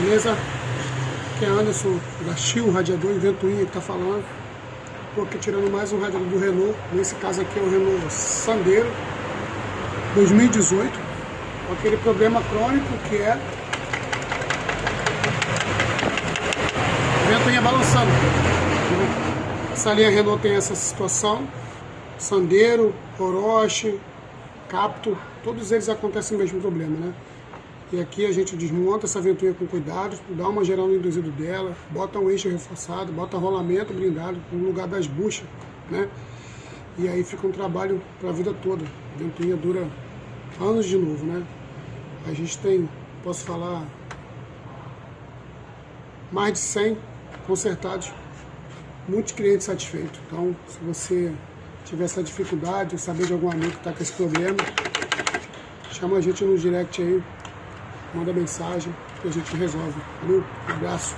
Beleza? Aqui é Anderson da Chiu, radiador e ventoinha que tá falando. Estou aqui tirando mais um radiador do Renault. Nesse caso aqui é o Renault Sandero 2018, com aquele problema crônico que é ventoinha balançando. Essa linha Renault tem essa situação. Sandero, Orochi, Captur, todos eles acontecem o mesmo problema, né? E aqui a gente desmonta essa ventoinha com cuidado, dá uma geral no induzido dela, bota um eixo reforçado, bota rolamento blindado no lugar das buchas, né? E aí fica um trabalho para a vida toda. A ventoinha dura anos de novo, né? A gente tem, posso falar, mais de 100 consertados, muitos clientes satisfeitos. Então, se você tiver essa dificuldade, ou saber de algum amigo que está com esse problema, chama a gente no direct aí, manda mensagem que a gente resolve. Valeu? Um abraço.